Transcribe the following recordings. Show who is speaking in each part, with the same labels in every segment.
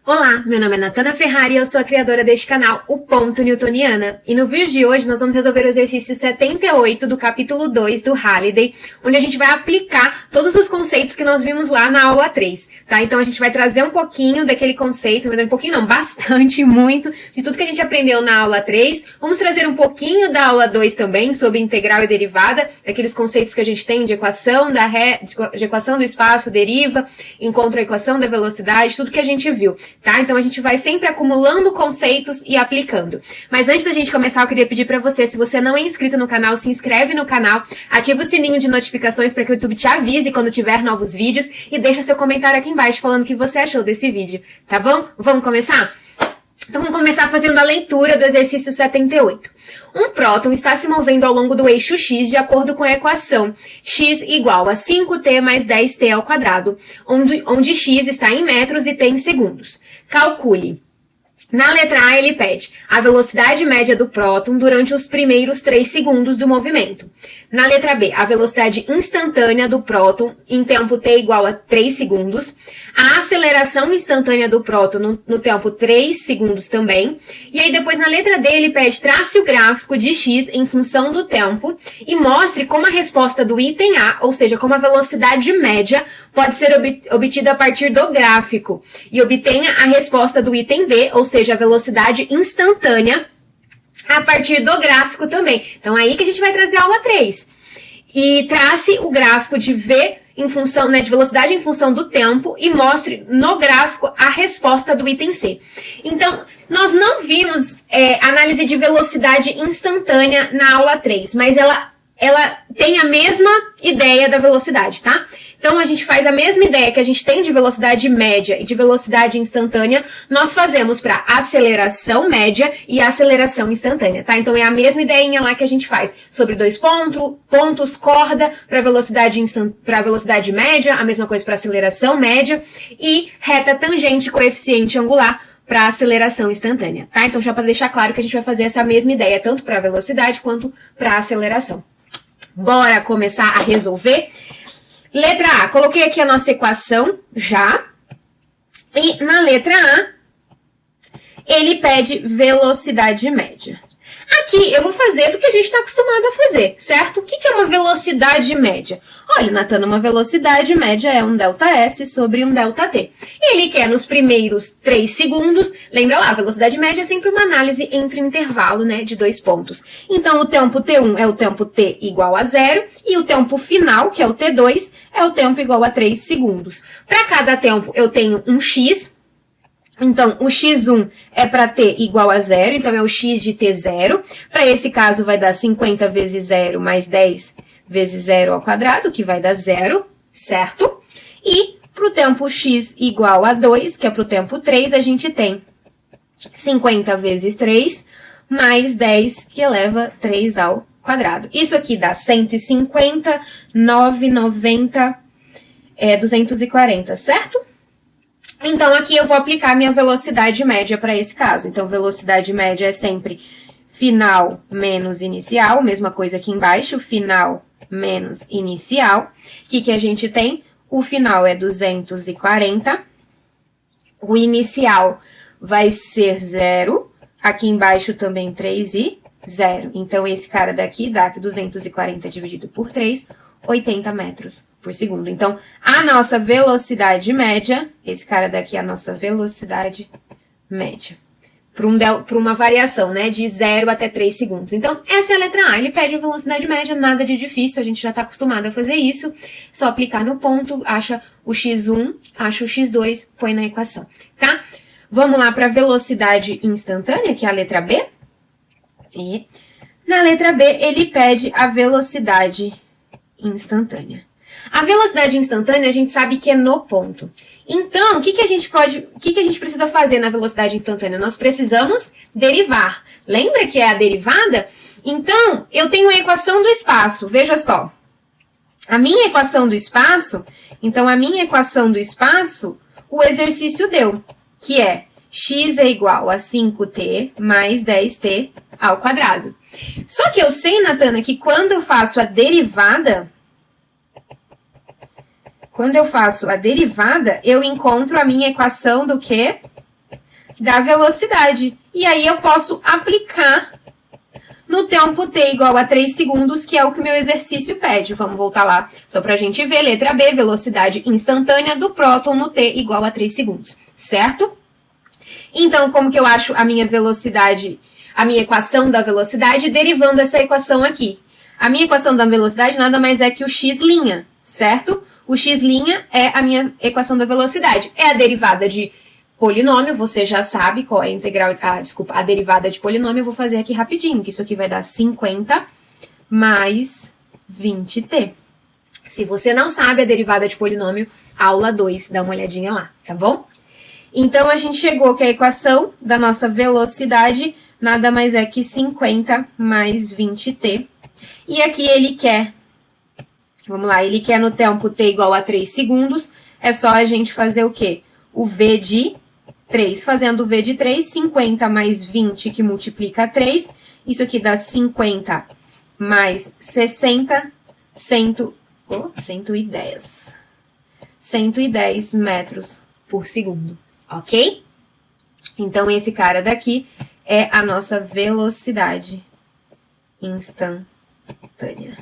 Speaker 1: Olá, meu nome é Natana Ferrari e eu sou a criadora deste canal, o Ponto Newtoniana. E no vídeo de hoje nós vamos resolver o exercício 78 do capítulo 2 do Halliday, onde a gente vai aplicar todos os conceitos que nós vimos lá na aula 3, tá? Então a gente vai trazer um pouquinho daquele conceito, um pouquinho não, bastante, muito, de tudo que a gente aprendeu na aula 3. Vamos trazer um pouquinho da aula 2 também, sobre integral e derivada, daqueles conceitos que a gente tem de equação de equação do espaço, deriva, encontra a equação da velocidade, tudo que a gente viu. Tá? Então a gente vai sempre acumulando conceitos e aplicando. Mas antes da gente começar, eu queria pedir pra você, se você não é inscrito no canal, se inscreve no canal, ativa o sininho de notificações para que o YouTube te avise quando tiver novos vídeos e deixa seu comentário aqui embaixo falando o que você achou desse vídeo, tá bom? Vamos começar? Então vamos começar fazendo a leitura do exercício 78. Um próton está se movendo ao longo do eixo x de acordo com a equação x igual a 5t mais 10t ao quadrado, onde x está em metros e t em segundos. Calcule. Na letra A, ele pede a velocidade média do próton durante os primeiros 3 segundos do movimento. Na letra B, a velocidade instantânea do próton em tempo t igual a 3 segundos. A aceleração instantânea do próton no tempo 3 segundos também. E aí depois na letra D, ele pede trace o gráfico de x em função do tempo e mostre como a resposta do item A, ou seja, como a velocidade média, pode ser obtida a partir do gráfico. E obtenha a resposta do item B, ou seja, a velocidade instantânea, a partir do gráfico também. Então, aí que a gente vai trazer a aula 3. E trace o gráfico de V em função, de velocidade em função do tempo e mostre no gráfico a resposta do item C. Então, nós não vimos análise de velocidade instantânea na aula 3, mas ela tem a mesma ideia da velocidade, tá? Então, a gente faz a mesma ideia que a gente tem de velocidade média e de velocidade instantânea, nós fazemos para aceleração média e aceleração instantânea, tá? Então, é a mesma ideinha lá que a gente faz sobre dois pontos, corda para velocidade média, a mesma coisa para aceleração média e reta tangente coeficiente angular para aceleração instantânea, tá? Então, já para deixar claro que a gente vai fazer essa mesma ideia tanto para velocidade quanto para aceleração. Bora começar a resolver? Letra A, coloquei aqui a nossa equação já. E na letra A, ele pede velocidade média. Aqui eu vou fazer do que a gente está acostumado a fazer, certo? O que é uma velocidade média? Olha, Natana, uma velocidade média é um ΔS sobre um ΔT. Ele quer nos primeiros 3 segundos, lembra lá, a velocidade média é sempre uma análise entre intervalo, de 2 pontos. Então, o tempo T1 é o tempo T igual a 0 e o tempo final, que é o T2, é o tempo igual a 3 segundos. Para cada tempo, eu tenho um x. Então, o x1 é para t igual a 0, então é o x de t0. Para esse caso, vai dar 50 vezes 0 mais 10 vezes 0 ao quadrado, que vai dar 0, certo? E para o tempo x igual a 2, que é para o tempo 3, a gente tem 50 vezes 3 mais 10, que eleva 3 ao quadrado. Isso aqui dá 150, 990, 240, certo? Então, aqui eu vou aplicar minha velocidade média para esse caso. Então, velocidade média é sempre final menos inicial, mesma coisa aqui embaixo, final menos inicial. O que a gente tem? O final é 240, o inicial vai ser 0, aqui embaixo também 3 e 0. Então, esse cara daqui dá 240 dividido por 3, 80 metros por segundo. Então, a nossa velocidade média, esse cara daqui é a nossa velocidade média. Para uma variação, de 0 até 3 segundos. Então, essa é a letra A. Ele pede a velocidade média, nada de difícil, a gente já está acostumado a fazer isso. Só aplicar no ponto, acha o x1, acha o x2, põe na equação, tá? Vamos lá para a velocidade instantânea, que é a letra B. E na letra B, ele pede a velocidade instantânea. A velocidade instantânea, a gente sabe que é no ponto. Então, o que a gente precisa fazer na velocidade instantânea? Nós precisamos derivar. Lembra que é a derivada? Então, eu tenho a equação do espaço. Veja só. A minha equação do espaço, o exercício deu, que é x é igual a 5t mais 10t ao quadrado. Só que eu sei, Natana, que quando eu faço a derivada, eu encontro a minha equação do quê? da velocidade. E aí eu posso aplicar no tempo t igual a 3 segundos, que é o que o meu exercício pede. Vamos voltar lá, só para a gente ver. Letra B, velocidade instantânea do próton no t igual a 3 segundos, certo? Então, como que eu acho a minha velocidade, a minha equação da velocidade, derivando essa equação aqui? A minha equação da velocidade nada mais é que o x', certo? O x' é a minha equação da velocidade. É a derivada de polinômio, você já sabe qual é a integral, a derivada de polinômio. Eu vou fazer aqui rapidinho, que isso aqui vai dar 50 mais 20t. Se você não sabe a derivada de polinômio, aula 2, dá uma olhadinha lá, tá bom? Então, a gente chegou que a equação da nossa velocidade nada mais é que 50 mais 20t. E aqui ele quer, vamos lá, ele quer no tempo t igual a 3 segundos. É só a gente fazer o quê? O v de 3. Fazendo o v de 3, 50 mais 20 que multiplica 3. Isso aqui dá 50 mais 60, 110. 110 metros por segundo. Ok? Então, esse cara daqui é a nossa velocidade instantânea.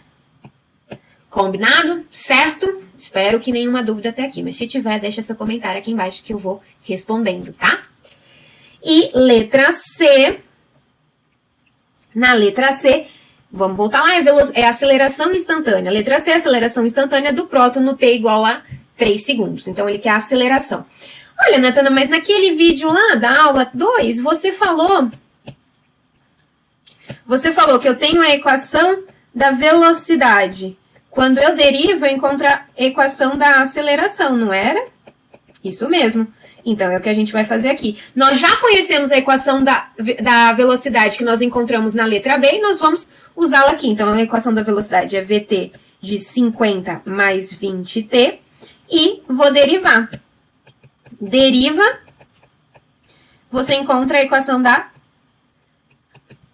Speaker 1: Combinado? Certo? Espero que nenhuma dúvida até aqui. Mas se tiver, deixa seu comentário aqui embaixo que eu vou respondendo, tá? E letra C. Na letra C, vamos voltar lá, é aceleração instantânea. Letra C, aceleração instantânea do próton no t igual a 3 segundos. Então, ele quer a aceleração. Olha, Natana, mas naquele vídeo lá da aula 2, você falou que eu tenho a equação da velocidade. Quando eu derivo, eu encontro a equação da aceleração, não era? Isso mesmo. Então, é o que a gente vai fazer aqui. Nós já conhecemos a equação da velocidade que nós encontramos na letra B e nós vamos usá-la aqui. Então, a equação da velocidade é VT de 50 mais 20t e vou derivar. Deriva, você encontra a equação da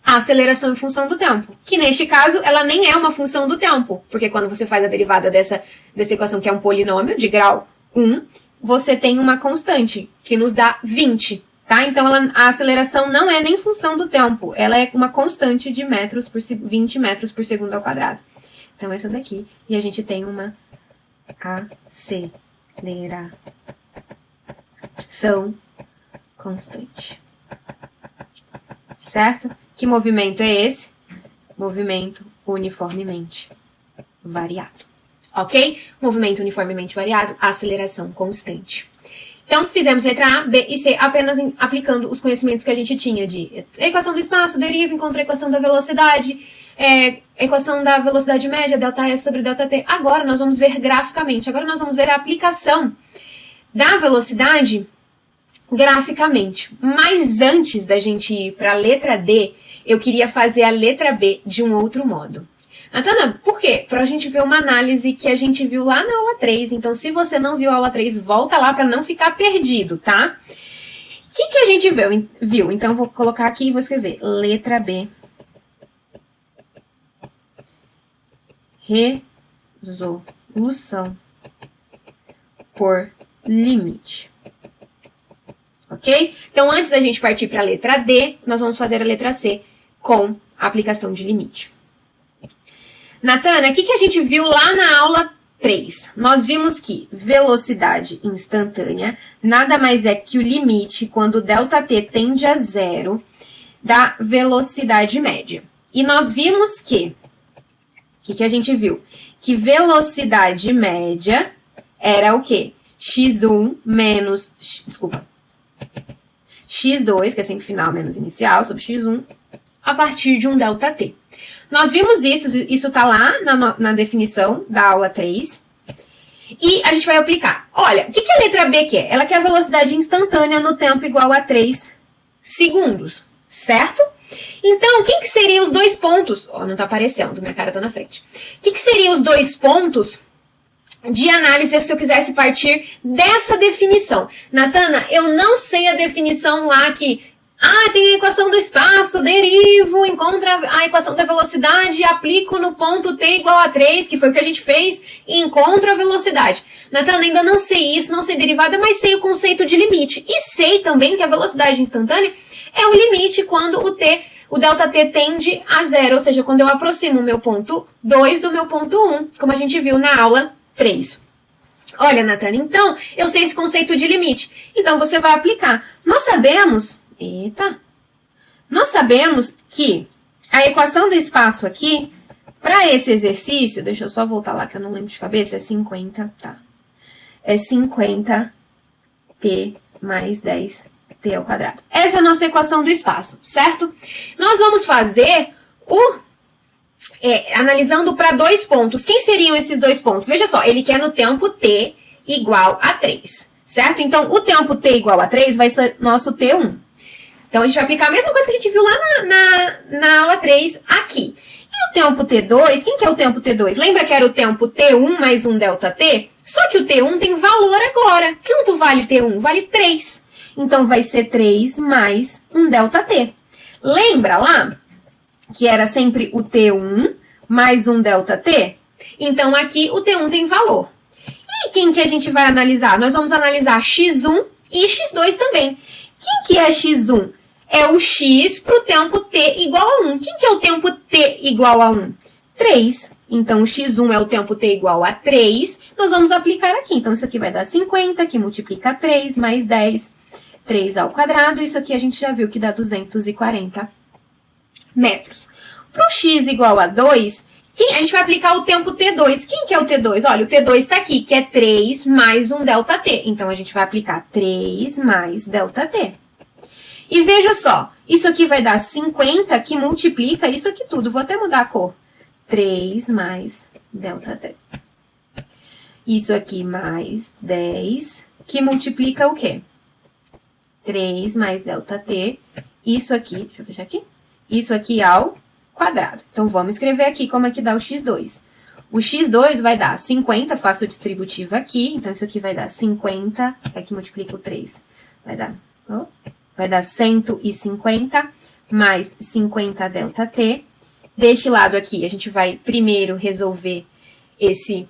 Speaker 1: aceleração em função do tempo. Que neste caso, ela nem é uma função do tempo. Porque quando você faz a derivada dessa equação, que é um polinômio de grau 1, você tem uma constante, que nos dá 20. Tá? Então, a aceleração não é nem função do tempo. Ela é uma constante de 20 metros por segundo ao quadrado. Então, essa daqui. E a gente tem uma aceleração constante. Certo? Que movimento é esse? Movimento uniformemente variado. Ok? Movimento uniformemente variado, aceleração constante. Então, fizemos letra A, B e C apenas aplicando os conhecimentos que a gente tinha de equação do espaço, deriva, encontra a equação da velocidade, equação da velocidade média, ΔS sobre ΔT. Agora nós vamos ver graficamente. Agora nós vamos ver a aplicação da velocidade graficamente. Mas antes da gente ir para a letra D, eu queria fazer a letra B de um outro modo. Natana, por quê? Para a gente ver uma análise que a gente viu lá na aula 3. Então, se você não viu a aula 3, volta lá para não ficar perdido, tá? O que a gente viu? Então, vou colocar aqui e vou escrever letra B. Resolução por limite. Ok? Então, antes da gente partir para a letra D, nós vamos fazer a letra C com a aplicação de limite. Natana, o que a gente viu lá na aula 3? Nós vimos que velocidade instantânea nada mais é que o limite quando ΔT tende a zero da velocidade média. E nós vimos que... O que a gente viu? Que velocidade média era o quê? x1 menos... Desculpa. x2, que é sempre final menos inicial, sobre x1, a partir de um ΔT. Nós vimos isso está lá na definição da aula 3. E a gente vai aplicar. Olha, o que a letra B quer? Ela quer a velocidade instantânea no tempo igual a 3 segundos, certo? Então, quem que seriam os dois pontos? Ó, não tá aparecendo, minha cara tá na frente. O que seriam os dois pontos de análise se eu quisesse partir dessa definição? Natana, eu não sei a definição lá que Ah, tem a equação do espaço, derivo, encontro a equação da velocidade, aplico no ponto t igual a 3, que foi o que a gente fez, e encontro a velocidade. Natana, ainda não sei isso, não sei derivada, mas sei o conceito de limite. E sei também que a velocidade instantânea é o limite quando o ΔT tende a zero, ou seja, quando eu aproximo o meu ponto 2 do meu ponto 1, como a gente viu na aula 3. Olha, Natana, então, eu sei esse conceito de limite. Então, você vai aplicar. Nós sabemos que a equação do espaço aqui, para esse exercício, deixa eu só voltar lá que eu não lembro de cabeça, é 50, tá? É 50t mais 10t ao quadrado. Essa é a nossa equação do espaço, certo? Nós vamos fazer analisando para 2 pontos. Quem seriam esses 2 pontos? Veja só, ele quer no tempo t igual a 3, certo? Então, o tempo t igual a 3 vai ser nosso t1. Então, a gente vai aplicar a mesma coisa que a gente viu lá na aula 3 aqui. E o tempo t2, quem que é o tempo t2? Lembra que era o tempo t1 mais 1 ΔT? Só que o t1 tem valor agora. Quanto vale t1? Vale 3. Então, vai ser 3 mais 1 ΔT. Lembra lá que era sempre o t1 mais 1 ΔT? Então, aqui o t1 tem valor. E quem que a gente vai analisar? Nós vamos analisar x1 e x2 também. Quem que é x1? É o x para o tempo t igual a 1. Quem que é o tempo t igual a 1? 3. Então, o x1 é o tempo t igual a 3. Nós vamos aplicar aqui. Então, isso aqui vai dar 50, que multiplica 3, mais 10, 3 ao quadrado. Isso aqui a gente já viu que dá 240 metros. Para o x igual a 2, a gente vai aplicar o tempo t2. Quem que é o t2? Olha, o t2 está aqui, que é 3 mais 1 ΔT. Então, a gente vai aplicar 3 mais ΔT. E veja só, isso aqui vai dar 50, que multiplica isso aqui tudo. Vou até mudar a cor. 3 mais ΔT. Isso aqui mais 10, que multiplica o quê? 3 mais ΔT. Isso aqui, deixa eu fechar aqui. Isso aqui ao quadrado. Então, vamos escrever aqui como é que dá o x2. O x2 vai dar 50, faço o distributivo aqui. Então, isso aqui vai dar 50, aqui multiplica o 3. Vai dar 150 mais 50 ΔT. Deste lado aqui, a gente vai primeiro resolver esse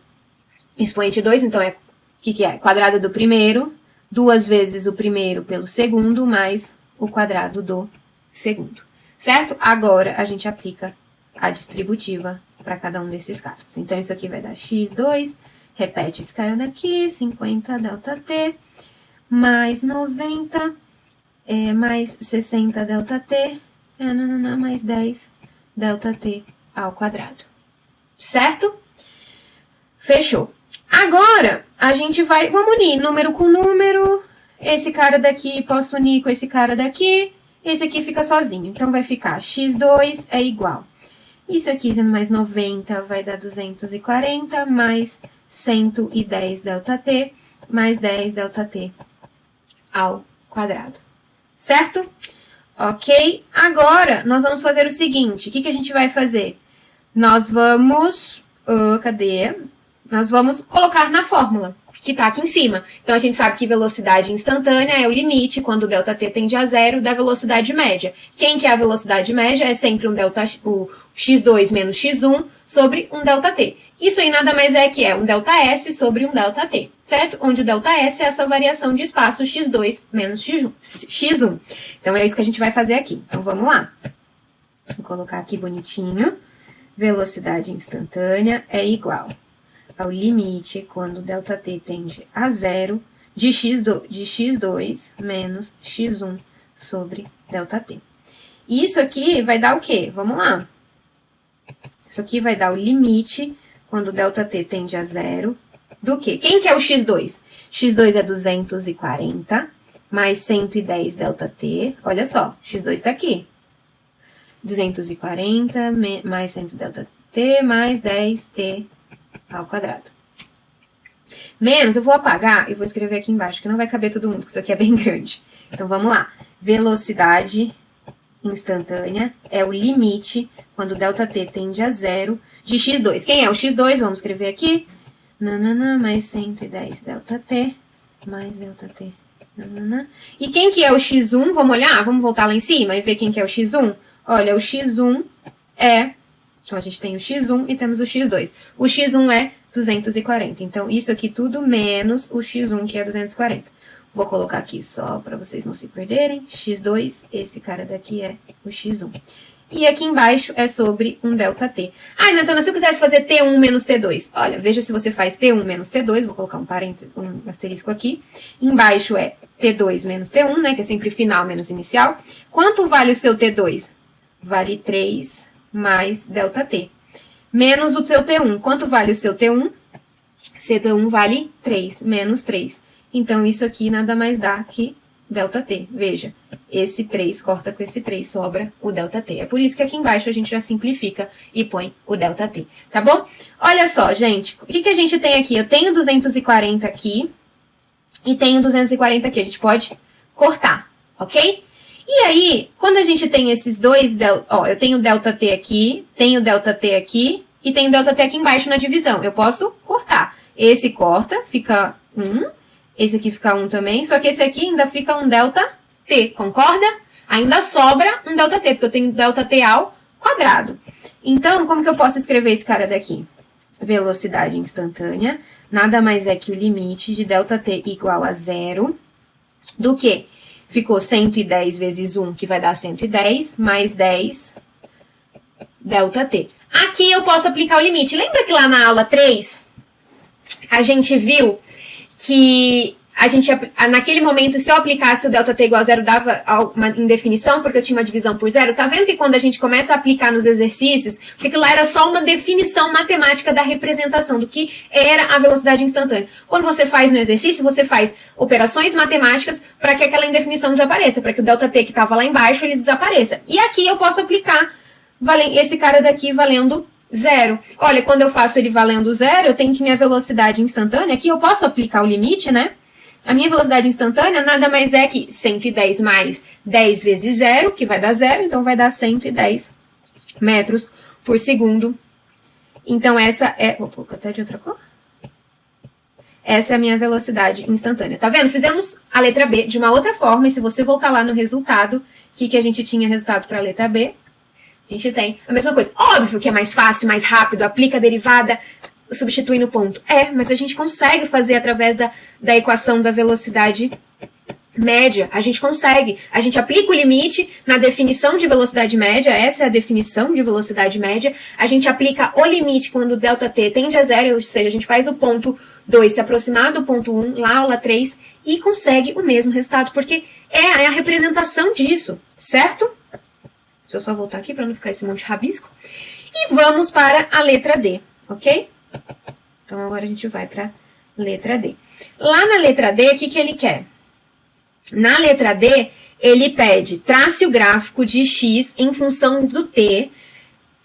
Speaker 1: expoente 2. Então, o que é? Quadrado do primeiro, 2 vezes o primeiro pelo segundo, mais o quadrado do segundo. Certo? Agora, a gente aplica a distributiva para cada um desses caras. Então, isso aqui vai dar x2, repete esse cara daqui, 50 ΔT, mais 90, mais 60 ΔT, mais 10 ΔT ao quadrado. Certo? Fechou. Agora, a gente vamos unir número com número. Esse cara daqui, posso unir com esse cara daqui. Esse aqui fica sozinho. Então, vai ficar x2 é igual. Isso aqui, sendo mais 90, vai dar 240, mais 110 ΔT, mais 10 ΔT ao quadrado. Certo? Ok? Agora, nós vamos fazer o seguinte. O que a gente vai fazer? Nós vamos... Nós vamos colocar na fórmula, que está aqui em cima. Então, a gente sabe que velocidade instantânea é o limite, quando o ΔT tende a zero, da velocidade média. Quem que é a velocidade média? É sempre o x2 menos x1 sobre um ΔT. Isso aí nada mais é que um ΔS sobre um ΔT, certo? Onde o ΔS é essa variação de espaço x2 menos x1. Então, é isso que a gente vai fazer aqui. Então, vamos lá. Vou colocar aqui bonitinho. Velocidade instantânea é igual ao limite quando ΔT tende a zero de x2 menos x1 sobre ΔT. E isso aqui vai dar o quê? Vamos lá. Isso aqui vai dar o limite quando ΔT tende a zero do quê? Quem que é o x2? x2 é 240 mais 110 ΔT. Olha só, x2 está aqui. 240 mais 110 ΔT mais 10t ao quadrado. Menos, eu vou apagar e vou escrever aqui embaixo, que não vai caber todo mundo, porque isso aqui é bem grande. Então, vamos lá. Velocidade instantânea é o limite quando ΔT tende a zero de x2. Quem é o x2? Vamos escrever aqui. Mais 110 ΔT mais ΔT E quem que é o x1? Vamos olhar? Vamos voltar lá em cima e ver quem que é o x1? Olha, o x1 é... Então, a gente tem o x1 e temos o x2. O x1 é 240. Então, isso aqui tudo menos o x1, que é 240. Vou colocar aqui só para vocês não se perderem. x2, esse cara daqui é o x1. E aqui embaixo é sobre um ΔT. Ai, Natana, se eu quisesse fazer T1 menos T2. Olha, veja se você faz T1 menos T2. Vou colocar um asterisco aqui. Embaixo é T2 menos T1, né? Que é sempre final menos inicial. Quanto vale o seu T2? Vale 3 mais ΔT. Menos o seu T1. Quanto vale o seu T1? Seu T1 vale 3, menos 3. Então, isso aqui nada mais dá que ΔT. Veja, esse 3 corta com esse 3, sobra o ΔT. É por isso que aqui embaixo a gente já simplifica e põe o ΔT, tá bom? Olha só, gente, o que a gente tem aqui? Eu tenho 240 aqui e tenho 240 aqui. A gente pode cortar, ok? E aí, quando a gente tem esses dois, ó, eu tenho ΔT aqui, tenho ΔT aqui e tenho ΔT aqui embaixo na divisão. Eu posso cortar. Esse corta, fica 1. Esse aqui fica 1 também, só que esse aqui ainda fica um ΔT, concorda? Ainda sobra um ΔT, porque eu tenho ΔT ao quadrado. Então, como que eu posso escrever esse cara daqui? Velocidade instantânea, nada mais é que o limite de ΔT igual a 0 do que? Ficou 110 vezes 1, que vai dar 110, mais 10 ΔT. Aqui eu posso aplicar o limite. Lembra que lá na aula 3, a gente viu que naquele momento, se eu aplicasse o ΔT igual a 0, dava uma indefinição, porque eu tinha uma divisão por 0. Tá vendo que quando a gente começa a aplicar nos exercícios, porque aquilo lá era só uma definição matemática da representação do que era a velocidade instantânea. Quando você faz no exercício, você faz operações matemáticas para que aquela indefinição desapareça, para que o ΔT que estava lá embaixo, ele desapareça. E aqui eu posso aplicar esse cara daqui valendo 0. Olha, quando eu faço ele valendo 0, eu tenho que minha velocidade instantânea, aqui eu posso aplicar o limite, né? A minha velocidade instantânea nada mais é que 110 mais 10 vezes 0, que vai dar 0, então vai dar 110 metros por segundo. Então essa é... Vou colocar até de outra cor. Essa é a minha velocidade instantânea. Tá vendo? Fizemos a letra B de uma outra forma, e se você voltar lá no resultado, o que a gente tinha resultado para a letra B? A gente tem a mesma coisa. Óbvio que é mais fácil, mais rápido, aplica a derivada, substitui no ponto. Mas a gente consegue fazer através da equação da velocidade média. A gente consegue. A gente aplica o limite na definição de velocidade média. Essa é a definição de velocidade média. A gente aplica o limite quando o ΔT tende a 0, ou seja, a gente faz o ponto 2 se aproximar do ponto 1, lá aula 3, e consegue o mesmo resultado, porque é a representação disso, certo? Deixa eu só voltar aqui para não ficar esse monte de rabisco. E vamos para a letra D, ok? Então, agora a gente vai para a letra D. Lá na letra D, o que ele quer? Na letra D, ele pede trace o gráfico de x em função do t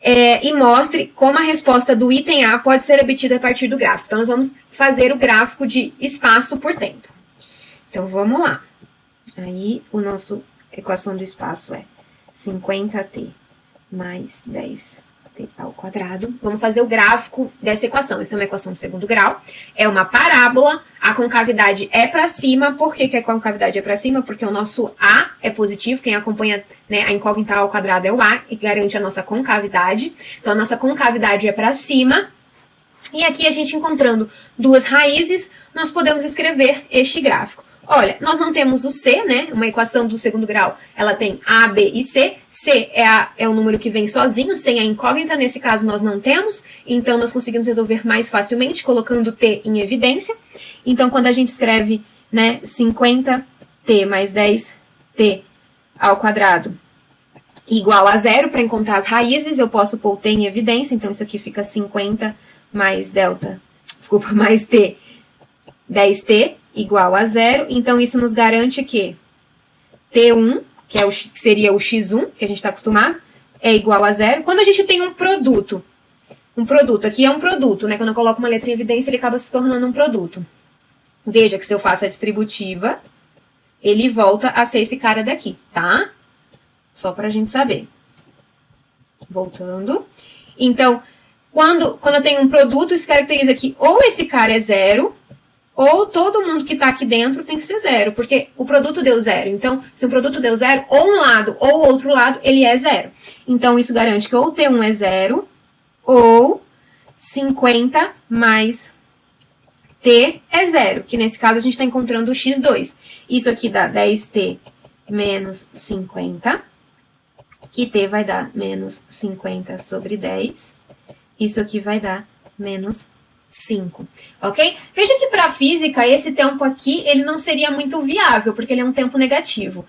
Speaker 1: e mostre como a resposta do item A pode ser obtida a partir do gráfico. Então, nós vamos fazer o gráfico de espaço por tempo. Então, vamos lá. Aí, a nossa equação do espaço é 50t mais 10t ao quadrado. Vamos fazer o gráfico dessa equação. Essa é uma equação do segundo grau. É uma parábola. A concavidade é para cima. Por que a concavidade é para cima? Porque o nosso A é positivo. Quem acompanha, né, a incógnita ao quadrado é o A, e garante a nossa concavidade. Então, a nossa concavidade é para cima. E aqui, a gente encontrando duas raízes, nós podemos escrever este gráfico. Olha, nós não temos o C, né? Uma equação do segundo grau, ela tem A, B e C. C é o número que vem sozinho, sem a incógnita. Nesse caso, nós não temos. Então, nós conseguimos resolver mais facilmente, colocando T em evidência. Então, quando a gente escreve, né, 50t mais 10t ao quadrado igual a 0, para encontrar as raízes, eu posso pôr T em evidência. Então, isso aqui fica 50 mais mais T, 10t, igual a 0, então isso nos garante que T1, que seria o x1, que a gente está acostumado, é igual a 0. Quando a gente tem um produto aqui é um produto, né? Quando eu coloco uma letra em evidência, ele acaba se tornando um produto. Veja que se eu faço a distributiva, ele volta a ser esse cara daqui, tá? Só pra gente saber. Voltando. Então, quando eu tenho um produto, isso caracteriza que ou esse cara é 0, ou todo mundo que está aqui dentro tem que ser zero, porque o produto deu zero. Então, se o produto deu zero, ou um lado ou outro lado, ele é zero. Então, isso garante que ou T1 é zero, ou 50 mais T é zero, que nesse caso a gente está encontrando o x2. Isso aqui dá 10T menos 50, que T vai dar menos 50 sobre 10. Isso aqui vai dar menos 5, ok? Veja que para a física, esse tempo aqui, ele não seria muito viável, porque ele é um tempo negativo.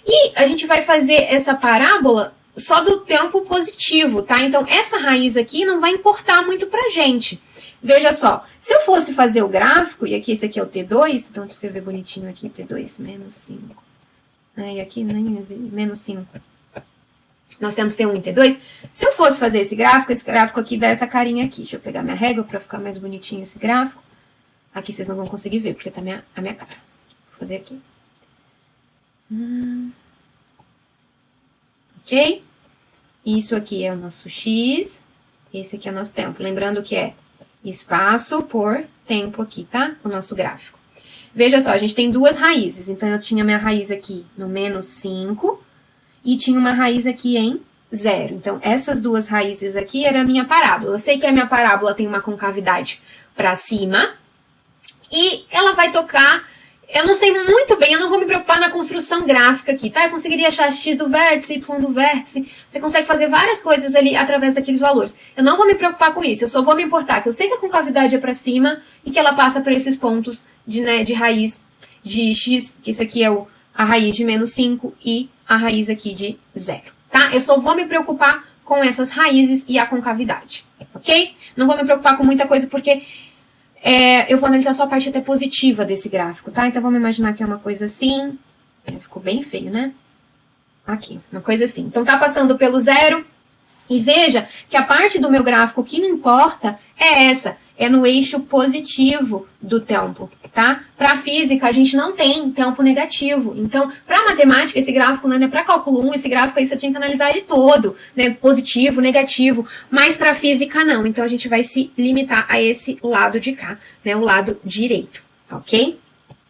Speaker 1: E a gente vai fazer essa parábola só do tempo positivo, tá? Então, essa raiz aqui não vai importar muito pra gente. Veja só, se eu fosse fazer o gráfico, e aqui esse aqui é o T2, então deixa eu escrever bonitinho aqui, T2 menos 5. E aqui menos 5. Nós temos T1 e T2. Se eu fosse fazer esse gráfico aqui dá essa carinha aqui. Deixa eu pegar minha régua para ficar mais bonitinho esse gráfico. Aqui vocês não vão conseguir ver, porque tá a minha cara. Vou fazer aqui. Ok? Isso aqui é o nosso X. Esse aqui é o nosso tempo. Lembrando que é espaço por tempo aqui, tá? O nosso gráfico. Veja só, a gente tem duas raízes. Então, eu tinha minha raiz aqui no menos 5. E tinha uma raiz aqui em 0. Então, essas duas raízes aqui era a minha parábola. Eu sei que a minha parábola tem uma concavidade para cima. E ela vai tocar... Eu não sei muito bem, eu não vou me preocupar na construção gráfica aqui, tá? Eu conseguiria achar x do vértice, y do vértice. Você consegue fazer várias coisas ali através daqueles valores. Eu não vou me preocupar com isso, eu só vou me importar que eu sei que a concavidade é para cima e que ela passa por esses pontos de raiz de x, que isso aqui é a raiz de menos 5 e a raiz aqui de 0, tá? Eu só vou me preocupar com essas raízes e a concavidade, ok? Não vou me preocupar com muita coisa porque eu vou analisar só a parte até positiva desse gráfico, tá? Então, vamos imaginar que é uma coisa assim. Ficou bem feio, né? Aqui, uma coisa assim. Então, tá passando pelo 0. E veja que a parte do meu gráfico que me importa é essa. É no eixo positivo do tempo, tá? Para a física, a gente não tem tempo negativo. Então, para matemática, esse gráfico, né, para cálculo 1, esse gráfico aí você tinha que analisar ele todo, né? Positivo, negativo. Mas para a física, não. Então, a gente vai se limitar a esse lado de cá, né? O lado direito, ok?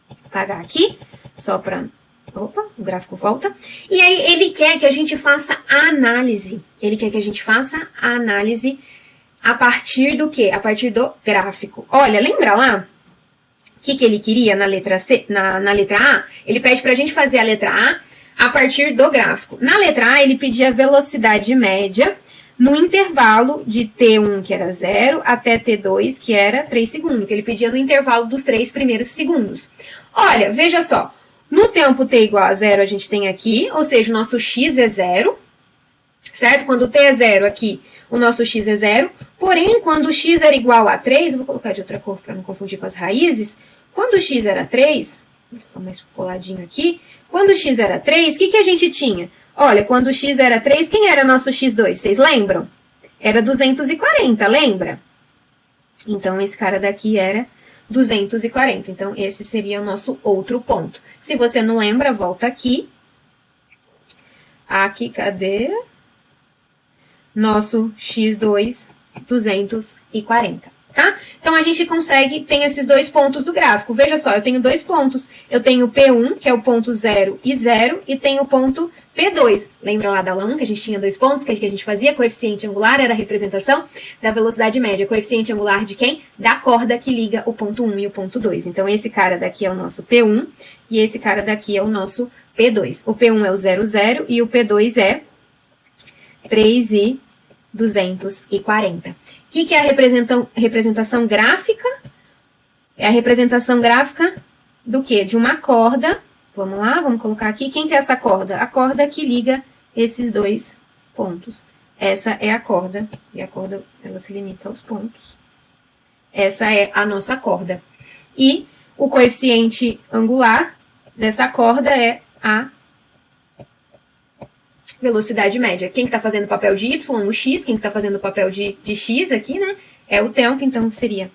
Speaker 1: Vou apagar aqui, só para... Opa, o gráfico volta. E aí, ele quer que a gente faça a análise. Ele quer que a gente faça a análise a partir do quê? A partir do gráfico. Olha, lembra lá? O que ele queria na letra C, na letra A? Ele pede pra gente fazer a letra A partir do gráfico. Na letra A, ele pedia velocidade média no intervalo de T1, que era 0, até T2, que era 3 segundos. Que ele pedia no intervalo dos 3 primeiros segundos. Olha, veja só. No tempo t igual a 0, a gente tem aqui, ou seja, o nosso x é 0, certo? Quando t é 0 aqui, o nosso x é 0. Porém, quando o x era igual a 3, eu vou colocar de outra cor para não confundir com as raízes. Quando o x era 3, vou ficar mais coladinho aqui. Quando o x era 3, o que a gente tinha? Olha, quando o x era 3, quem era nosso x2? Vocês lembram? Era 240, lembra? Então, esse cara daqui era 240. Então, esse seria o nosso outro ponto. Se você não lembra, volta aqui. Aqui, cadê? Nosso x2, 240, tá? Então, a gente consegue, tem esses dois pontos do gráfico. Veja só, eu tenho dois pontos. Eu tenho o P1, que é o ponto 0 e 0, e tenho o ponto P2. Lembra lá da aula 1 que a gente tinha dois pontos, que a gente fazia? Coeficiente angular era a representação da velocidade média. Coeficiente angular de quem? Da corda que liga o ponto 1 e o ponto 2. Então, esse cara daqui é o nosso P1 e esse cara daqui é o nosso P2. O P1 é o 0, 0 e o P2 é 3,240. O que é a representação gráfica? É a representação gráfica do quê? De uma corda. Vamos lá, vamos colocar aqui. Quem que é essa corda? A corda que liga esses dois pontos. Essa é a corda. E a corda, ela se limita aos pontos. Essa é a nossa corda. E o coeficiente angular dessa corda é a velocidade média. Quem que tá fazendo o papel de Y? O X. Quem que tá fazendo o papel de X aqui, né? É o tempo, então seria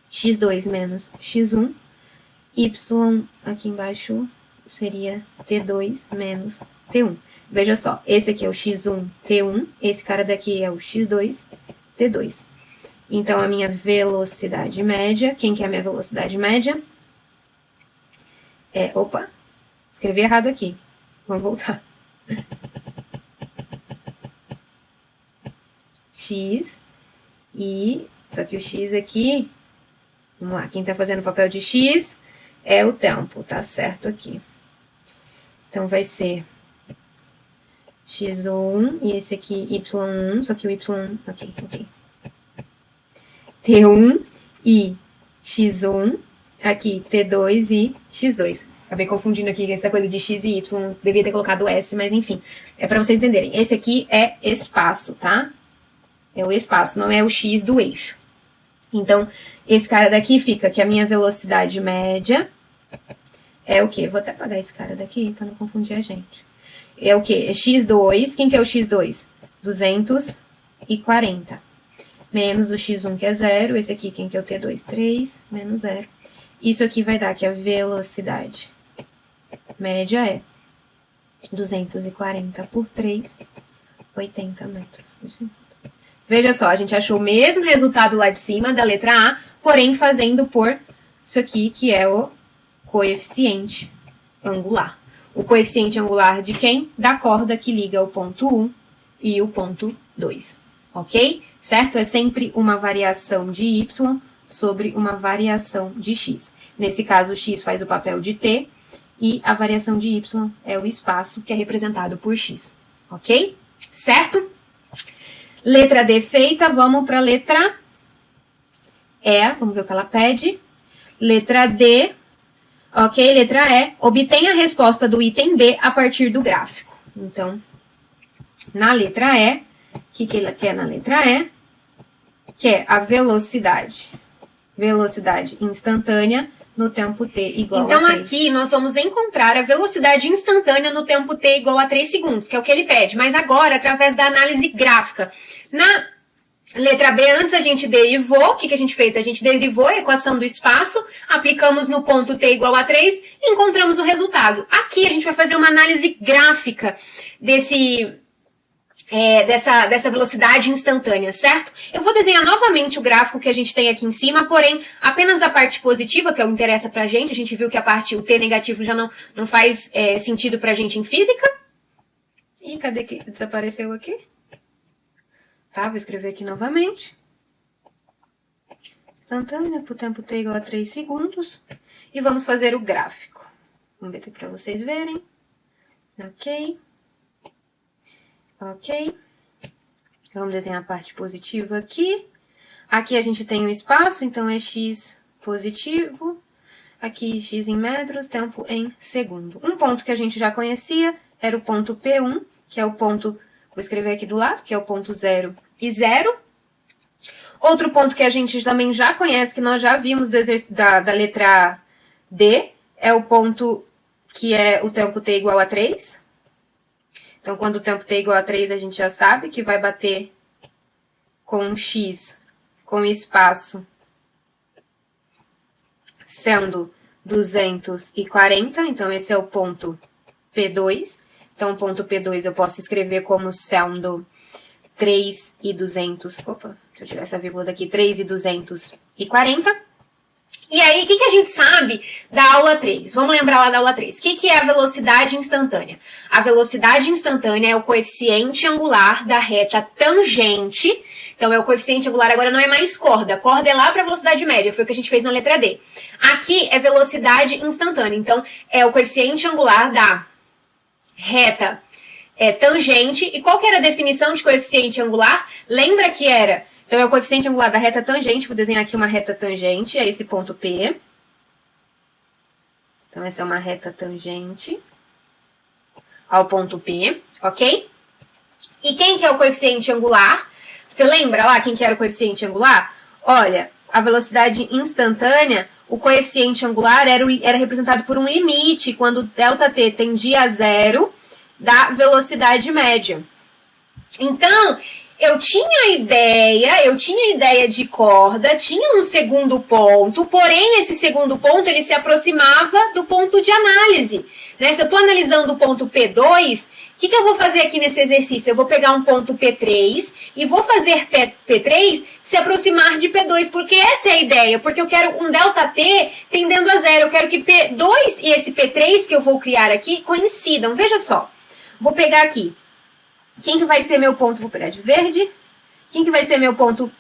Speaker 1: x2 menos x1. Y aqui embaixo seria T2 menos T1. Veja só, esse aqui é o x1, T1. Esse cara daqui é o x2, T2. Então, a minha velocidade média, quem que é a minha velocidade média? Opa, escrevi errado aqui. Vamos voltar. X, só que o X aqui, vamos lá, quem tá fazendo o papel de X é o tempo, tá certo aqui. Então, vai ser x1 e esse aqui y1, só que o y1, ok. T1 e x1, aqui T2 e x2. Acabei confundindo aqui essa coisa de x e y, devia ter colocado S, mas enfim, é pra vocês entenderem. Esse aqui é espaço, tá? É o espaço, não é o x do eixo. Então, esse cara daqui fica que a minha velocidade média é o quê? Vou até apagar esse cara daqui pra não confundir a gente. É o quê? É x2. Quem que é o x2? 240. Menos o x1, que é 0. Esse aqui, quem que é o T2? 3, menos 0. Isso aqui vai dar que a velocidade média é 240 por 3, 80 metros por segundo. Veja só, a gente achou o mesmo resultado lá de cima, da letra A, porém fazendo por isso aqui, que é o coeficiente angular. O coeficiente angular de quem? Da corda que liga o ponto 1 e o ponto 2, ok? Certo? É sempre uma variação de y sobre uma variação de x. Nesse caso, o x faz o papel de t e a variação de y é o espaço que é representado por x, ok? Certo? Letra D feita, vamos para a letra E, vamos ver o que ela pede. Letra D, ok? Letra E, obtenha a resposta do item B a partir do gráfico. Então, na letra E, o que ela quer na letra E? Quer a velocidade instantânea no tempo t igual a 3. Então, aqui nós vamos encontrar a velocidade instantânea no tempo t igual a 3 segundos, que é o que ele pede. Mas agora, através da análise gráfica. Na letra B, antes a gente derivou. O que a gente fez? A gente derivou a equação do espaço, aplicamos no ponto t igual a 3 e encontramos o resultado. Aqui a gente vai fazer uma análise gráfica dessa velocidade instantânea, certo? Eu vou desenhar novamente o gráfico que a gente tem aqui em cima, porém, apenas a parte positiva, que é o que interessa pra gente. A gente viu que o t negativo já não faz sentido pra gente em física. Ih, cadê que desapareceu aqui? Tá, vou escrever aqui novamente. Instantânea por tempo t igual a 3 segundos. E vamos fazer o gráfico. Vamos ver aqui pra vocês verem. Ok. Vamos desenhar a parte positiva aqui. Aqui a gente tem o espaço, então é x positivo. Aqui x em metros, tempo em segundo. Um ponto que a gente já conhecia era o ponto P1, que é o ponto, vou escrever aqui do lado, que é o ponto 0 e 0. Outro ponto que a gente também já conhece, que nós já vimos da letra D, é o ponto que é o tempo t igual a 3. Então, quando o tempo t é igual a 3, a gente já sabe que vai bater com x, com espaço, sendo 240. Então, esse é o ponto P2. Então, o ponto P2 eu posso escrever como sendo 3 e 200. Opa, deixa eu tirar essa vírgula daqui. 3 e 240. E aí, o que a gente sabe da aula 3? Vamos lembrar lá da aula 3. O que é a velocidade instantânea? A velocidade instantânea é o coeficiente angular da reta tangente. Então, é o coeficiente angular, agora não é mais corda. Corda é lá para a velocidade média, foi o que a gente fez na letra D. Aqui é velocidade instantânea. Então, é o coeficiente angular da reta tangente. E qual que era a definição de coeficiente angular? Lembra que era... Então, é o coeficiente angular da reta tangente. Vou desenhar aqui uma reta tangente, é esse ponto P. Então, essa é uma reta tangente ao ponto P, ok? E quem que é o coeficiente angular? Você lembra lá quem que era o coeficiente angular? Olha, a velocidade instantânea, o coeficiente angular era representado por um limite, quando ΔT tendia a 0 da velocidade média. Então... Eu tinha ideia de corda, tinha um segundo ponto, porém esse segundo ponto ele se aproximava do ponto de análise. Né? Se eu estou analisando o ponto P2, o que eu vou fazer aqui nesse exercício? Eu vou pegar um ponto P3 e vou fazer P3 se aproximar de P2, porque essa é a ideia, porque eu quero um ΔT tendendo a zero. Eu quero que P2 e esse P3 que eu vou criar aqui coincidam. Veja só, vou pegar aqui. Quem que vai ser meu ponto? Vou pegar de verde. Quem que vai ser meu ponto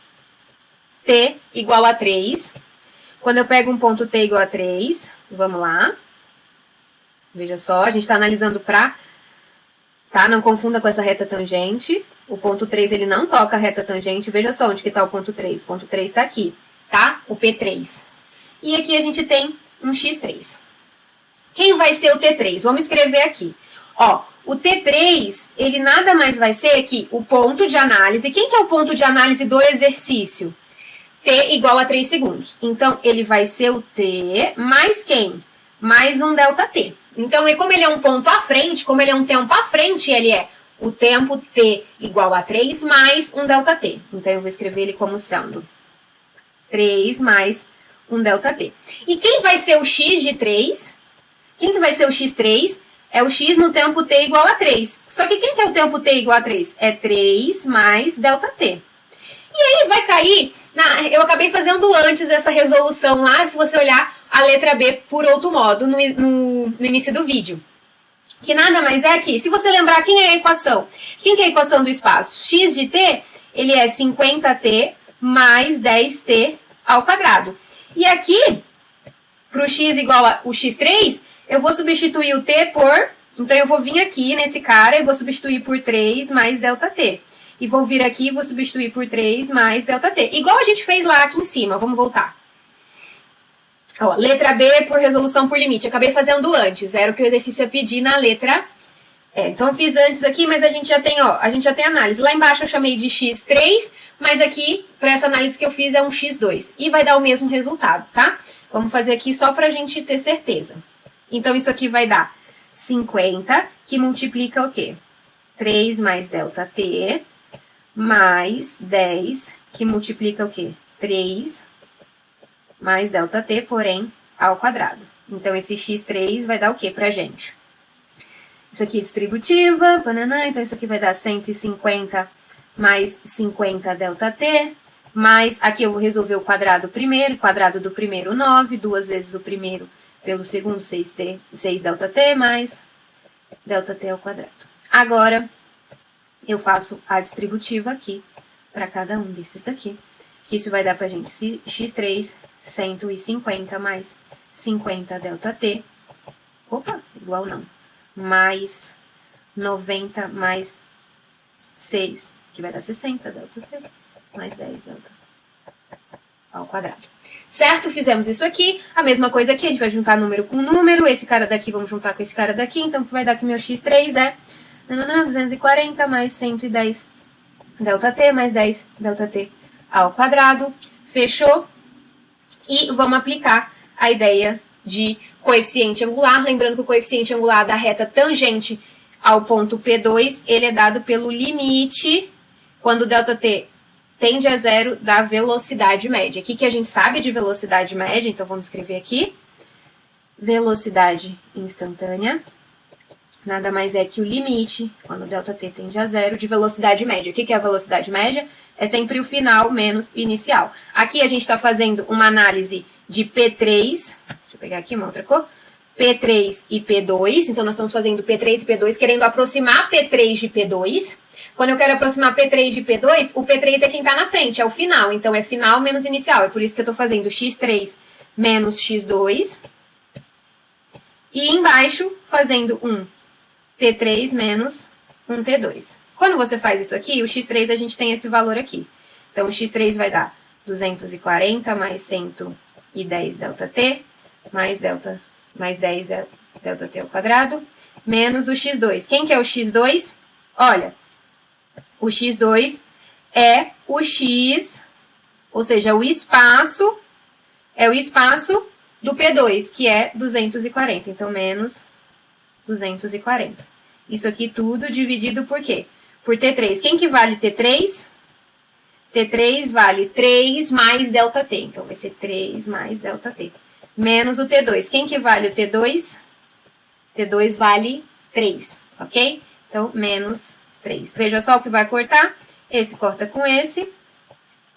Speaker 1: T igual a 3? Quando eu pego um ponto T igual a 3, vamos lá. Veja só, a gente está analisando para... Tá? Não confunda com essa reta tangente. O ponto 3, ele não toca a reta tangente. Veja só onde que está o ponto 3. O ponto 3 está aqui, tá? O P3. E aqui a gente tem um X3. Quem vai ser o T3? Vamos escrever aqui. Ó, o T3, ele nada mais vai ser que o ponto de análise. Quem que é o ponto de análise do exercício? T igual a 3 segundos. Então, ele vai ser o T mais quem? Mais um ΔT. Então, como ele é um ponto à frente, como ele é um tempo à frente, ele é o tempo T igual a 3 mais um ΔT. Então, eu vou escrever ele como sendo 3 mais um ΔT. E quem vai ser o X de 3? Quem que vai ser o X3? É o X no tempo T igual a 3. Só que quem que é o tempo T igual a 3? É 3 mais ΔT. E aí vai cair... Eu acabei fazendo antes essa resolução lá, se você olhar a letra B por outro modo, no início do vídeo. Que nada mais é que, se você lembrar, quem é a equação? Quem que é a equação do espaço? X de t, ele é 50t mais 10t ao quadrado. E aqui, para o x igual a o x3, eu vou substituir o t por... Então, eu vou vir aqui nesse cara e vou substituir por 3 mais ΔT. E vou vir aqui e vou substituir por 3 mais ΔT. Igual a gente fez lá aqui em cima. Vamos voltar. Ó, letra B por resolução por limite. Acabei fazendo antes. Era o que o exercício ia pedir na letra E. Então, eu fiz antes aqui, mas a gente já tem, ó, a gente já tem análise. Lá embaixo eu chamei de X3, mas aqui, para essa análise que eu fiz, é um X2. E vai dar o mesmo resultado, tá? Vamos fazer aqui só pra gente ter certeza. Então, isso aqui vai dar 50, que multiplica o quê? 3 mais ΔT... mais 10, que multiplica o quê? 3 mais ΔT, porém, ao quadrado. Então, esse x3 vai dar o quê pra gente? Isso aqui é distributiva, banana, então isso aqui vai dar 150 mais 50 ΔT, mais, aqui eu vou resolver o quadrado primeiro, quadrado do primeiro 9, 2 vezes o primeiro pelo segundo 6 ΔT, mais ΔT ao quadrado. Agora... eu faço a distributiva aqui para cada um desses daqui. Que isso vai dar pra gente x3, 150 mais 50 ΔT. Opa, igual não. Mais 90 mais 6, que vai dar 60 ΔT, mais 10 ΔT ao quadrado. Certo? Fizemos isso aqui. A mesma coisa aqui, a gente vai juntar número com número. Esse cara daqui vamos juntar com esse cara daqui. Então, vai dar que meu x3 é... 240 mais 110 ΔT mais 10 ΔT ao quadrado. Fechou? E vamos aplicar a ideia de coeficiente angular. Lembrando que o coeficiente angular da reta tangente ao ponto P2, ele é dado pelo limite, quando o ΔT tende a zero, da velocidade média. O que a gente sabe de velocidade média? Então, vamos escrever aqui. Velocidade instantânea. Nada mais é que o limite, quando o ΔT tende a zero, de velocidade média. O que é a velocidade média? É sempre o final menos o inicial. Aqui a gente está fazendo uma análise de P3, deixa eu pegar aqui uma outra cor, P3 e P2, então nós estamos fazendo P3 e P2, querendo aproximar P3 de P2. Quando eu quero aproximar P3 de P2, o P3 é quem está na frente, é o final, então é final menos inicial. É por isso que eu estou fazendo X3 menos X2. E embaixo, fazendo um T3 menos um T2. Quando você faz isso aqui, o X3 a gente tem esse valor aqui. Então, o X3 vai dar 240 mais 110 ΔT, mais 10 ΔT ao quadrado, menos o X2. Quem que é o X2? Olha, o X2 é o X, ou seja, o espaço, é o espaço do P2, que é 240. Então, menos 240. Isso aqui tudo dividido por quê? Por T3. Quem que vale T3? T3 vale 3 mais ΔT. Então, vai ser 3 mais ΔT. Menos o T2. Quem que vale o T2? T2 vale 3, ok? Então, menos 3. Veja só o que vai cortar. Esse corta com esse.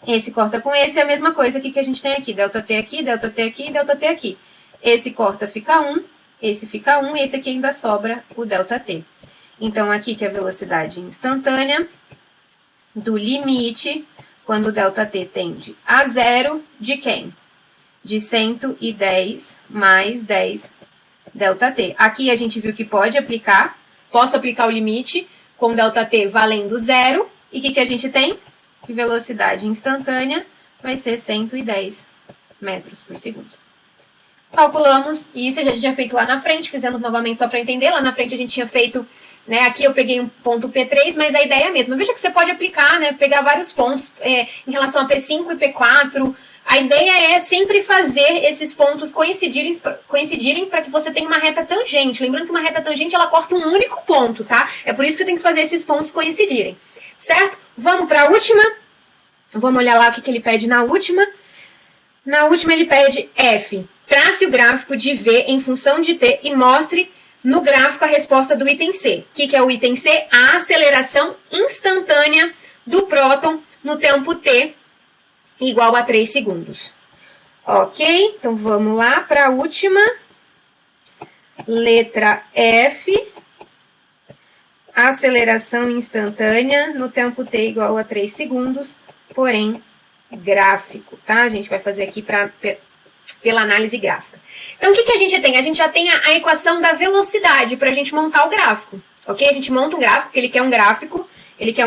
Speaker 1: Esse corta com esse. É a mesma coisa aqui que a gente tem aqui. ΔT aqui, ΔT aqui, ΔT aqui. Esse corta fica 1. Esse fica 1. E esse aqui ainda sobra o ΔT. Então, aqui que é a velocidade instantânea do limite, quando o ΔT tende a zero, de quem? De 110 mais 10 ΔT. Aqui a gente viu que pode aplicar. Posso aplicar o limite com ΔT valendo zero. E o que a gente tem? Que velocidade instantânea vai ser 110 metros por segundo. Calculamos, e isso a gente tinha feito lá na frente, fizemos novamente só para entender. Lá na frente a gente tinha feito, né, aqui eu peguei um ponto P3, mas a ideia é a mesma. Veja que você pode aplicar, né, pegar vários pontos em relação a P5 e P4. A ideia é sempre fazer esses pontos coincidirem para que você tenha uma reta tangente. Lembrando que uma reta tangente, ela corta um único ponto, tá? É por isso que eu tenho que fazer esses pontos coincidirem, certo? Vamos para a última. Vamos olhar lá o que ele pede na última. Na última ele pede F. Trace o gráfico de V em função de T e mostre no gráfico a resposta do item C. O que é o item C? A aceleração instantânea do próton no tempo T igual a 3 segundos. Ok? Então vamos lá para a última. Letra F. Aceleração instantânea no tempo T igual a 3 segundos, porém gráfico, tá? A gente vai fazer aqui pela análise gráfica. Então, o que a gente tem? A gente já tem a equação da velocidade para a gente montar o gráfico, ok? A gente monta um gráfico, porque ele quer um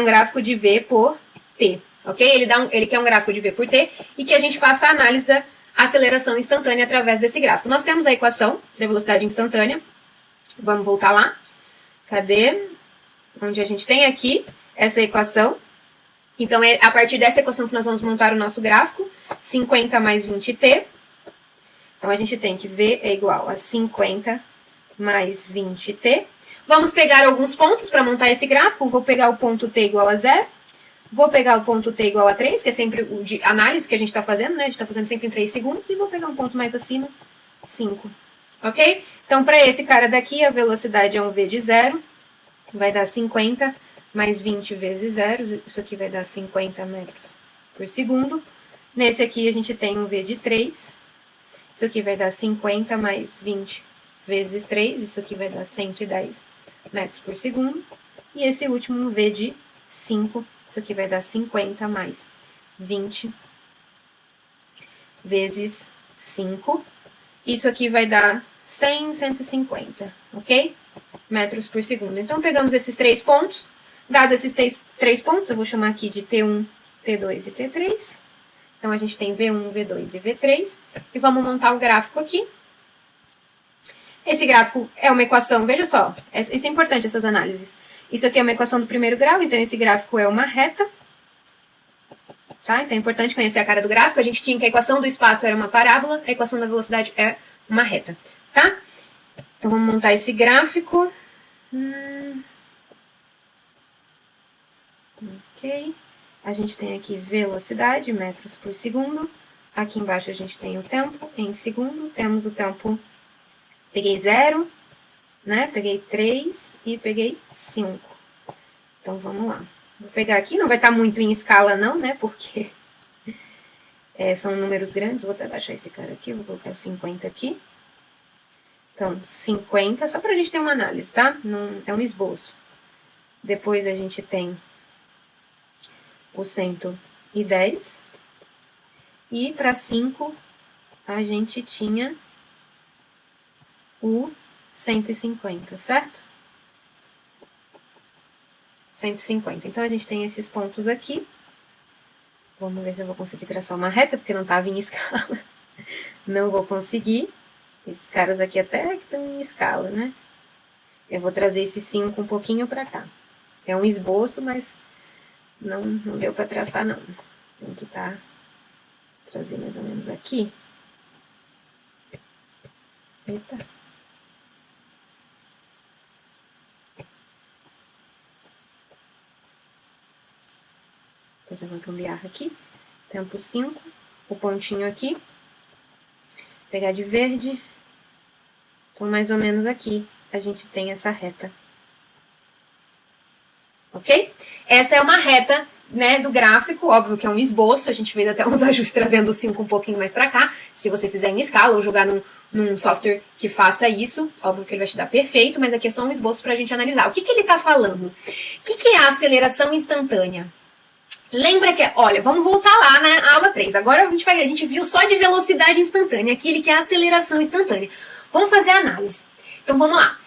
Speaker 1: gráfico de V por T, ok? Ele quer um gráfico de V por T e que a gente faça a análise da aceleração instantânea através desse gráfico. Nós temos a equação da velocidade instantânea. Vamos voltar lá. Cadê? Onde a gente tem aqui essa equação. Então, é a partir dessa equação que nós vamos montar o nosso gráfico. 50 mais 20t. Então, a gente tem que V é igual a 50 mais 20t. Vamos pegar alguns pontos para montar esse gráfico. Vou pegar o ponto t igual a 0. Vou pegar o ponto t igual a 3, que é sempre o de análise que a gente está fazendo, né? A gente está fazendo sempre em 3 segundos. E vou pegar um ponto mais acima, 5. Ok? Então, para esse cara daqui, a velocidade é um V de 0. Vai dar 50 mais 20 vezes 0. Isso aqui vai dar 50 metros por segundo. Nesse aqui, a gente tem um V de 3. Isso aqui vai dar 50 mais 20 vezes 3. Isso aqui vai dar 110 metros por segundo. E esse último, um V de 5. Isso aqui vai dar 50 mais 20 vezes 5. Isso aqui vai dar 100, 150, ok? Metros por segundo. Então, pegamos esses 3 pontos. Dado esses 3 pontos, eu vou chamar aqui de T1, T2 e T3. Então, a gente tem V1, V2 e V3. E vamos montar o gráfico aqui. Esse gráfico é uma equação, veja só, isso é importante, essas análises. Isso aqui é uma equação do primeiro grau, então esse gráfico é uma reta. Tá? Então é importante conhecer a cara do gráfico. A gente tinha que a equação do espaço era uma parábola, a equação da velocidade é uma reta. Tá? Então vamos montar esse gráfico. Ok. A gente tem aqui velocidade, metros por segundo. Aqui embaixo a gente tem o tempo em segundo. Temos o tempo, peguei 0, né? Peguei 3 e peguei 5. Então vamos lá. Vou pegar aqui, não vai estar muito em escala não, né? Porque são números grandes. Vou até baixar esse cara aqui, vou colocar o 50 aqui. Então, 50, só pra gente ter uma análise, tá? Não, é um esboço. Depois a gente tem o 110. E para 5, a gente tinha o 150, certo? 150. Então, a gente tem esses pontos aqui. Vamos ver se eu vou conseguir traçar uma reta, porque não estava em escala. Não vou conseguir. Esses caras aqui até que estão em escala, né? Eu vou trazer esse 5 um pouquinho para cá. É um esboço, mas não deu para traçar, não. Tem que trazer mais ou menos aqui. Eita. Depois eu vou cambiar aqui. Tempo 5. O pontinho aqui. Pegar de verde. Então, mais ou menos aqui a gente tem essa reta. Ok? Essa é uma reta, né, do gráfico, óbvio que é um esboço, a gente fez até uns ajustes trazendo o 5 um pouquinho mais pra cá, se você fizer em escala ou jogar num software que faça isso, óbvio que ele vai te dar perfeito, mas aqui é só um esboço pra gente analisar. O que ele tá falando? O que é a aceleração instantânea? Lembra que, olha, vamos voltar lá na aula 3, agora a gente viu só de velocidade instantânea, aqui ele quer a aceleração instantânea. Vamos fazer a análise. Então vamos lá.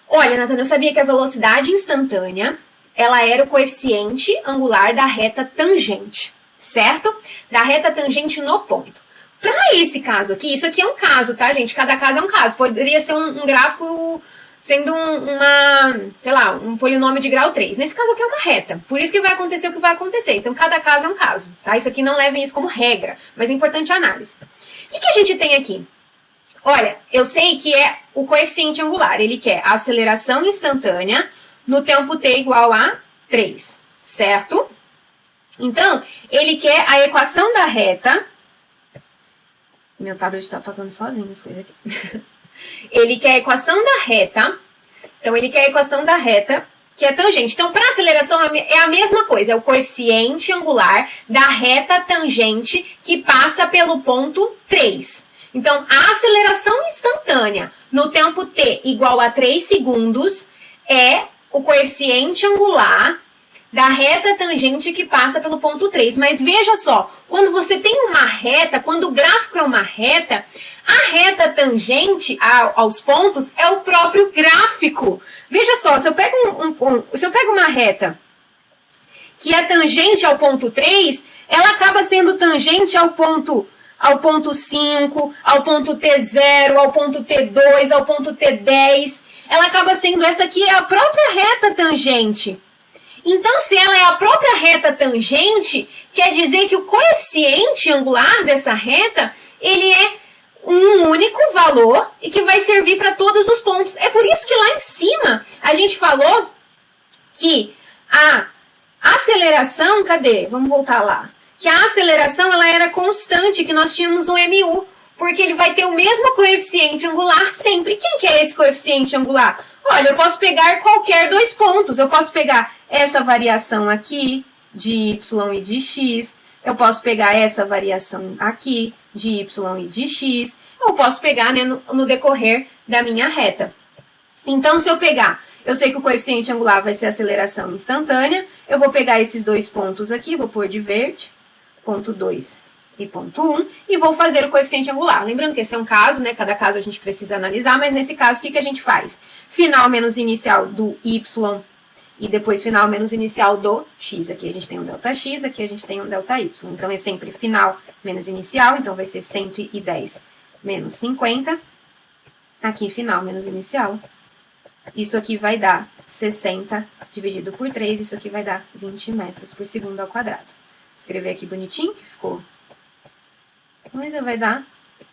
Speaker 1: Olha, Natana, eu sabia que a velocidade instantânea ela era o coeficiente angular da reta tangente, certo? Da reta tangente no ponto. Para esse caso aqui, isso aqui é um caso, tá, gente? Cada caso é um caso. Poderia ser um gráfico sendo um polinômio de grau 3. Nesse caso aqui é uma reta. Por isso que vai acontecer o que vai acontecer. Então, cada caso é um caso, tá? Isso aqui não levem isso como regra, mas é importante a análise. O que a gente tem aqui? Olha, eu sei que é o coeficiente angular. Ele quer a aceleração instantânea no tempo t igual a 3, certo? Então, ele quer a equação da reta. Meu tablet está apagando sozinho as coisas aqui. Ele quer a equação da reta. Então, ele quer a equação da reta, que é tangente. Então, para aceleração é a mesma coisa. É o coeficiente angular da reta tangente que passa pelo ponto 3. Então, a aceleração instantânea no tempo t igual a 3 segundos é o coeficiente angular da reta tangente que passa pelo ponto 3. Mas veja só, quando você tem uma reta, quando o gráfico é uma reta, a reta tangente aos pontos é o próprio gráfico. Veja só, se eu pego, se eu pego uma reta que é tangente ao ponto 3, ela acaba sendo tangente ao ponto 5, ao ponto T0, ao ponto T2, ao ponto T10. Ela acaba sendo, essa aqui é a própria reta tangente. Então, se ela é a própria reta tangente, quer dizer que o coeficiente angular dessa reta, ele é um único valor e que vai servir para todos os pontos. É por isso que lá em cima a gente falou que a aceleração, cadê? Vamos voltar lá. Que a aceleração ela era constante, que nós tínhamos um MU, porque ele vai ter o mesmo coeficiente angular sempre. Quem que é esse coeficiente angular? Olha, eu posso pegar qualquer dois pontos. Eu posso pegar essa variação aqui de y e de x. Eu posso pegar essa variação aqui de y e de x. Eu posso pegar, né, no decorrer da minha reta. Então, se eu pegar, eu sei que o coeficiente angular vai ser a aceleração instantânea. Eu vou pegar esses dois pontos aqui, vou pôr de verde, ponto 2 e ponto 1, e vou fazer o coeficiente angular. Lembrando que esse é um caso, né? Cada caso a gente precisa analisar, mas nesse caso, o que a gente faz? Final menos inicial do y e depois final menos inicial do x. Aqui a gente tem um ΔX, aqui a gente tem um ΔY. Então, é sempre final menos inicial, então vai ser 110 menos 50. Aqui, final menos inicial. Isso aqui vai dar 60 dividido por 3, isso aqui vai dar 20 metros por segundo ao quadrado. Vou escrever aqui bonitinho, que ficou... Mas vai dar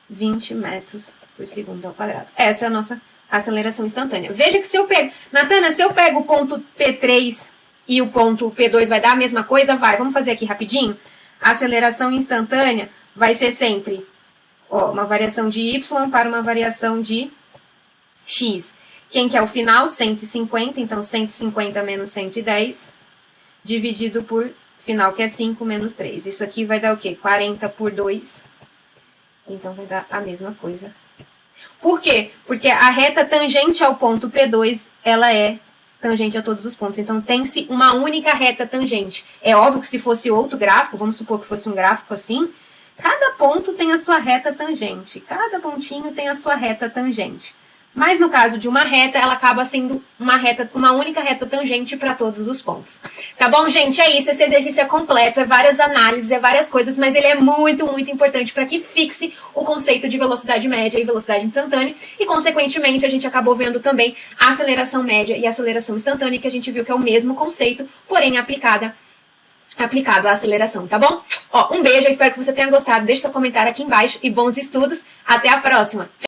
Speaker 1: 20 metros por segundo ao quadrado. Essa é a nossa aceleração instantânea. Veja que se eu pego... Natana, se eu pego o ponto P3 e o ponto P2 vai dar a mesma coisa? Vai. Vamos fazer aqui rapidinho? A aceleração instantânea vai ser sempre uma variação de y para uma variação de x. Quem que é o final? 150. Então, 150 menos 110 dividido por final, que é 5 menos 3. Isso aqui vai dar o quê? 40 por 2. Então, vai dar a mesma coisa. Por quê? Porque a reta tangente ao ponto P2, ela é tangente a todos os pontos. Então, tem-se uma única reta tangente. É óbvio que se fosse outro gráfico, vamos supor que fosse um gráfico assim, cada ponto tem a sua reta tangente. Cada pontinho tem a sua reta tangente. Mas no caso de uma reta, ela acaba sendo uma única reta tangente para todos os pontos. Tá bom, gente? É isso. Esse exercício é completo, é várias análises, é várias coisas, mas ele é muito, muito importante para que fixe o conceito de velocidade média e velocidade instantânea. E, consequentemente, a gente acabou vendo também a aceleração média e a aceleração instantânea, que a gente viu que é o mesmo conceito, porém aplicado à aceleração, tá bom? Um beijo, eu espero que você tenha gostado. Deixe seu comentário aqui embaixo e bons estudos. Até a próxima!